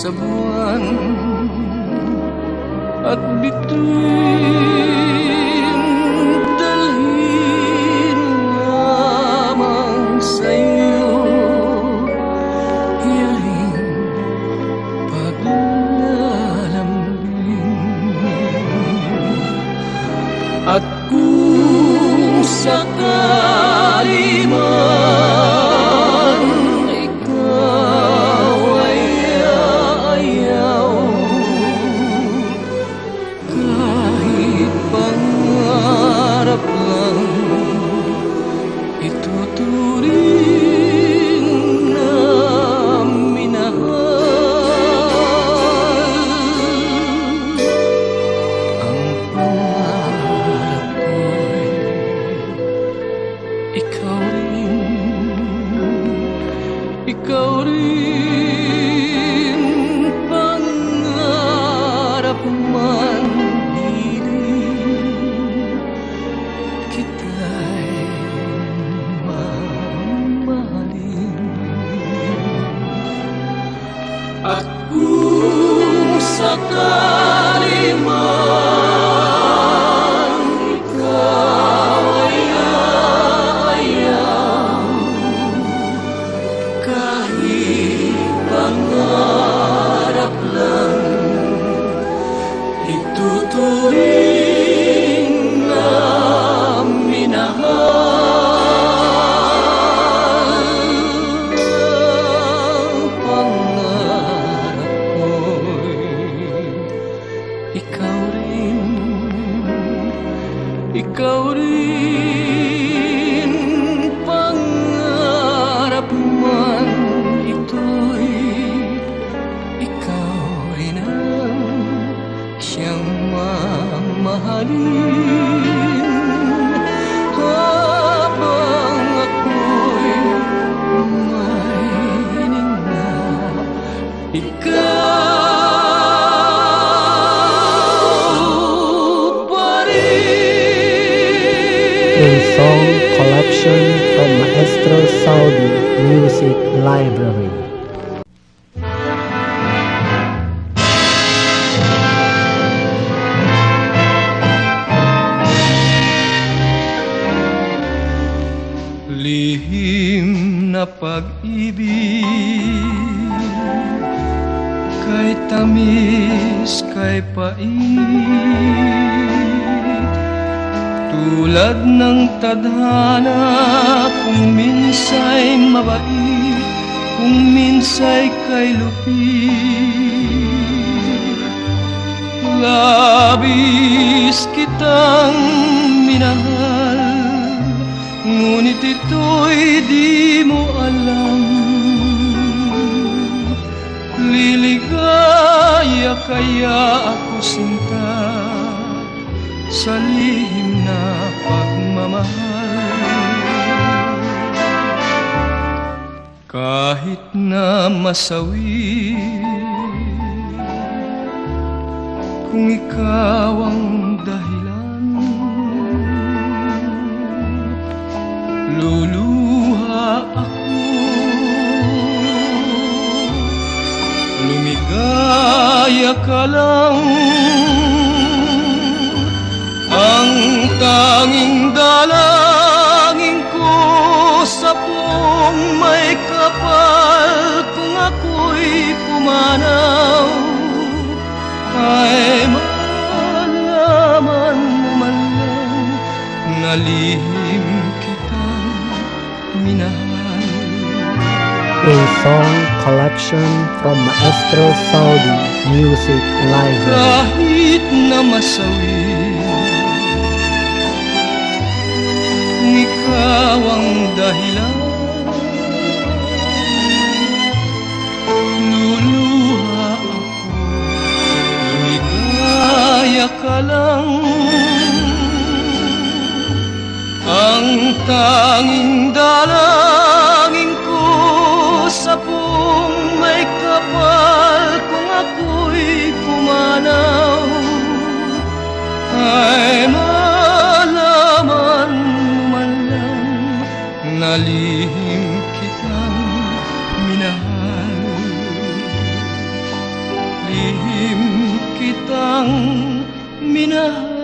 sa buwan at bituin dalhin lamang sa'yo yaring paglalambing. At kung sakali man ikaw ay ayaw, kahit pangarap lang ituturing na minahal. Ang pangarap ko'y ikaw rin, pangarap man hiling, kita'y mamahalin. At kung sakali man ikaw ay ayaw, kahit pangarap lang ituturing na minahal. Ang pangarap ko'y ikaw rin, pangarap man ito'y ikaw rin ang siyang mamahalin. Habang ako'y may hininga, ikaw pa rin. A song collection from Maestro Saudi Music Library. Lihim na pag-ibig, kay tamis, kay pait, tulad ng tadhana, kung minsa'y mabait, kung minsa'y kay lupit. Labis kitang minahal, ngunit ito'y di mo alam. Liligaya kaya ako sinta sa lihim na pagmamahal. Kahit na masawi, kung ikaw ang dahilan, luluha ako, lumigaya ka lang. Ang tanging dalangin ko sa puong may kapal, kung ako'y pumanaw, ay malaman mo man lang na lihim kitang minahal. A song collection from Maestro Saudi Music Library. Kahit na masawi, kung ikaw ang dahilan, luluha ako, lumigaya ka lang. Ang tanging dalangin ko sa puong may kapal, kung ako'y pumanaw, ay malaman mo man lang na lihim kitang minahal. lihim kitang minahal.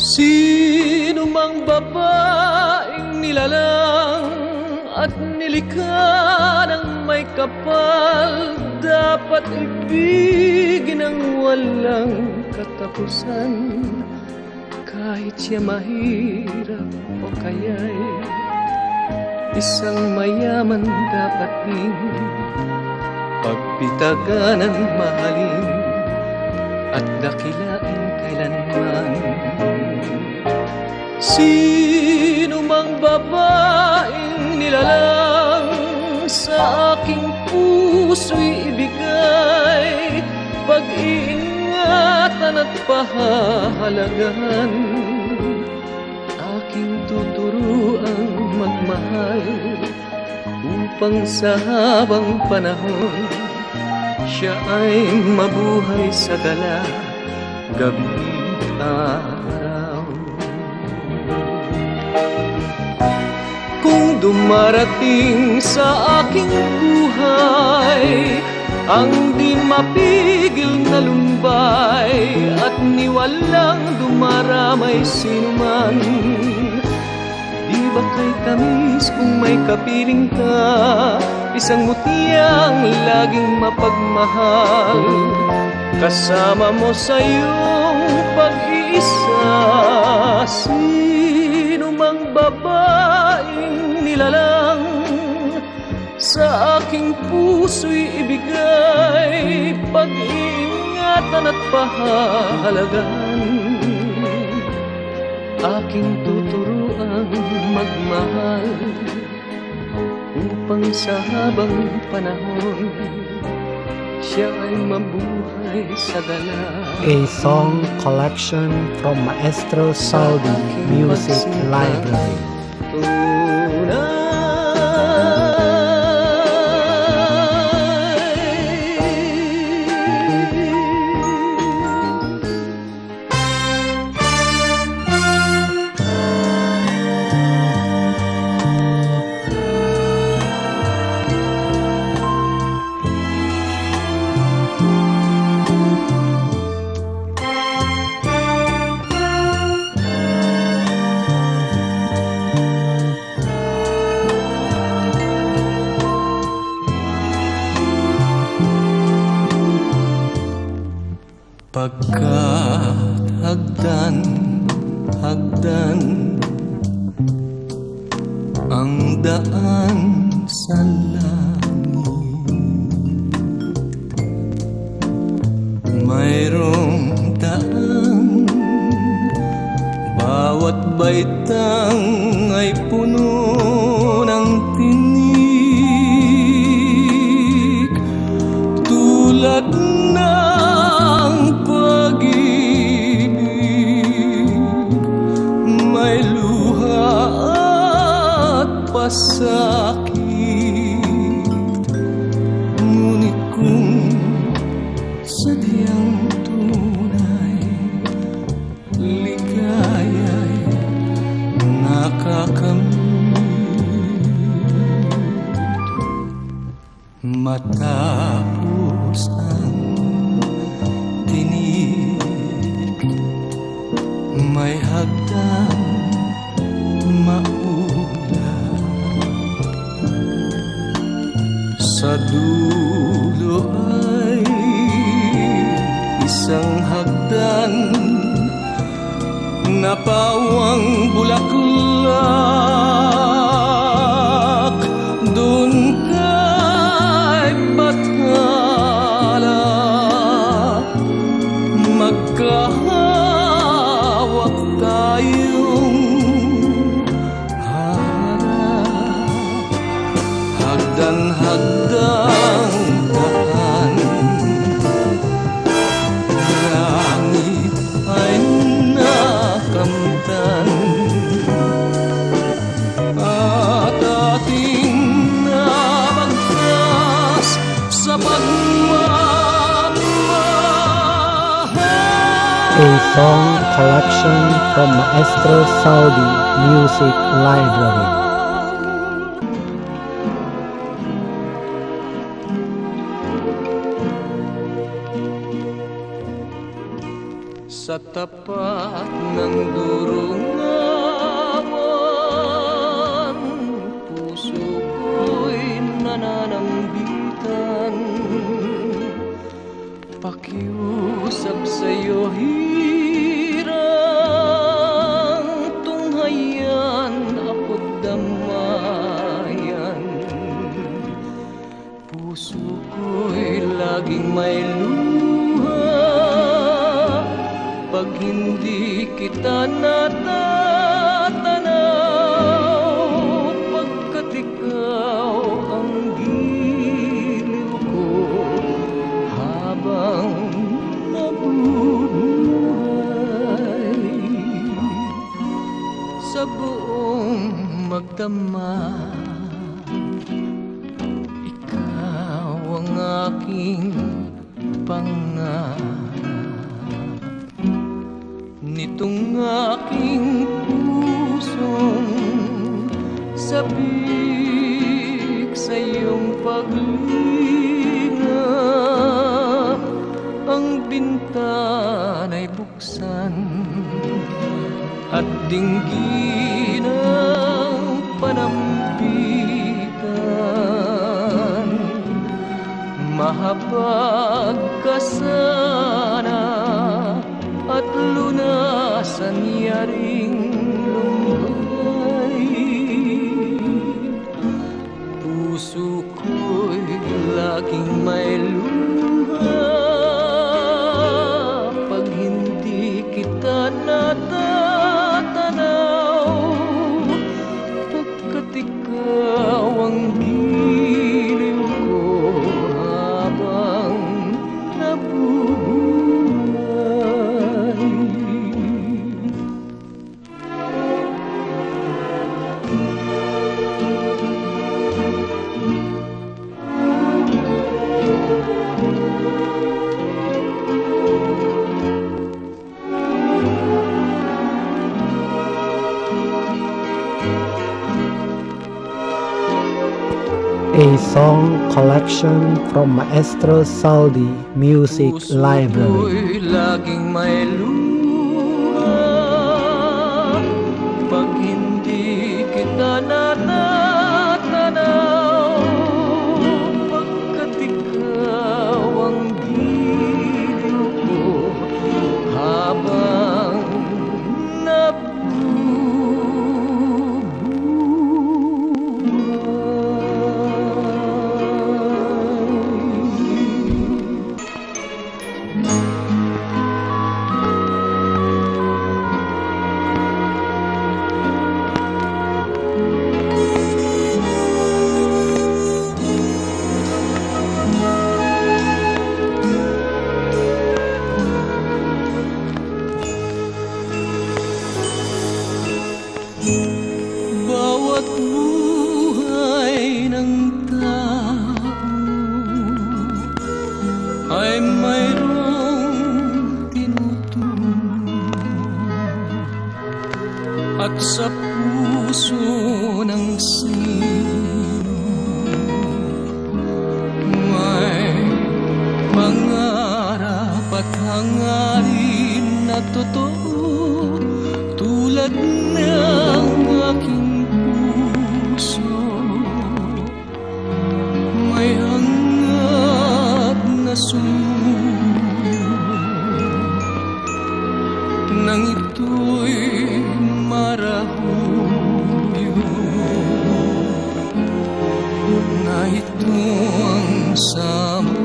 Sino mang babaeng nilalang at nilikha ng may kapal, dapat ibigin ang walang katapusan. Kahit siya mahirap o kaya'y isang mayaman, dapat din pagpitagan, mahalin at dakilain kailanman. Sino mang babaeng nilalang sa aking puso'y ibigay, pag-iingatan at pahahalagahan. Aking tuturuang magmahal upang sa habang panahon siya ay mabuhay sa dala, gabi't araw. Kung dumarating sa aking buhay ang di mapigil na lumbay, at niwalang dumaramay sinuman, di ba kay tamis kung may kapiling ka, isang mutiyang laging mapagmahal, kasama mo sa iyong pag-iisa. Sino mang babaeng nilalang sa aking puso'y ibigay, pag-iingatan at pahahalagahan. Aking tuturuang magmahal upang sa habang panahon siya ay mabuhay sa dala. A song collection from Maestro Saudi Music Library. Pagkat hagdan ang daan sa langit, mayroong daan, bawat baitang ay puno ng tinik, tulad ng pag-ibig, may luha at pasakit. Ngunit kung sadyang tunay, ligaya'y nakakamit. Matapos ang tinig, may hagdan maulap, sa dulo ay isang hagdan na pawang bulaklak. Doon kay Bathala magkahawak tayong harap, hagdan-hagdang daan ng A song collection from Maestro Saudi Music Library. Sa tapat ng durungawan, puso ko'y nananambitan. Pakiusap sa'yo hirang, tunghayan ako't damayan. Puso ko'y laging may pag hindi kita natatanaw, pagkat ikaw ang giliw ko habang nabubuhay. Sa buong magdamag, ikaw ang aking pangarap. Nitong aking pusong sabik sa iyong paglingap, ang bintana'y buksan at dinggin ang panampitan. Mahabag ka sana at lunasan yaring lumbay. Puso ko'y laging may luha pag hindi kita natatanaw, pagkat ikaw ang giliw ko habang nabubuhay. A song collection from Maestro Saudi Music Library. Puso'y laging may luha pag hindi kita natatanaw, pagkat ikaw ang giliw ko habang bawat buhay ng tao ay mayroong tinuturo, at sa puso ng sino may pangarap at hangarin na totoo, tulad ng aking puso. May hangad na sumuyo nang ito'y marahuyo, na ito ang samo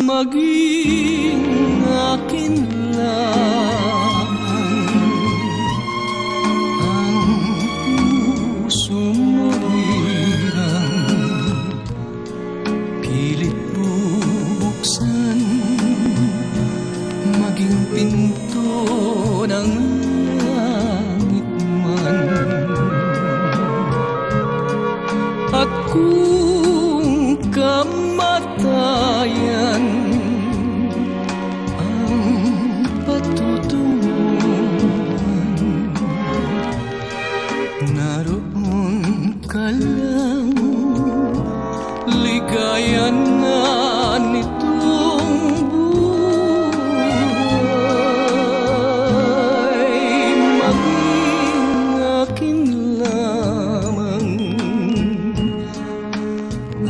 maging akin lang. Ang puso mo hirang, pilit bubuksan, maging pinto ng langit man. At kung kamatayan hirang ligaya na nitong buhay, maging akin lamang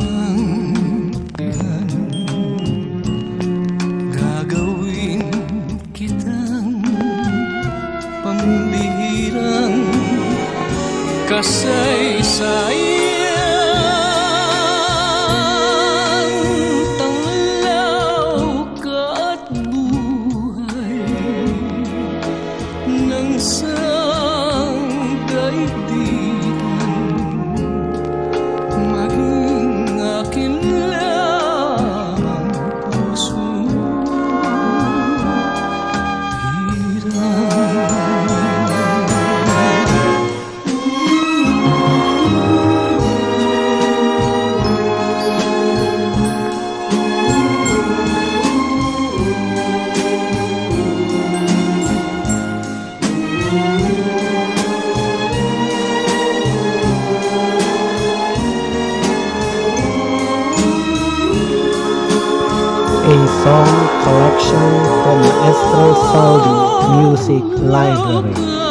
ang tiyan. Gagawin kitang pambihirang kasaysayan, tanglaw ka at buhay ng sangdaigdigan, maging akin lamang puso A song collection from Maestro Saudi Music Library.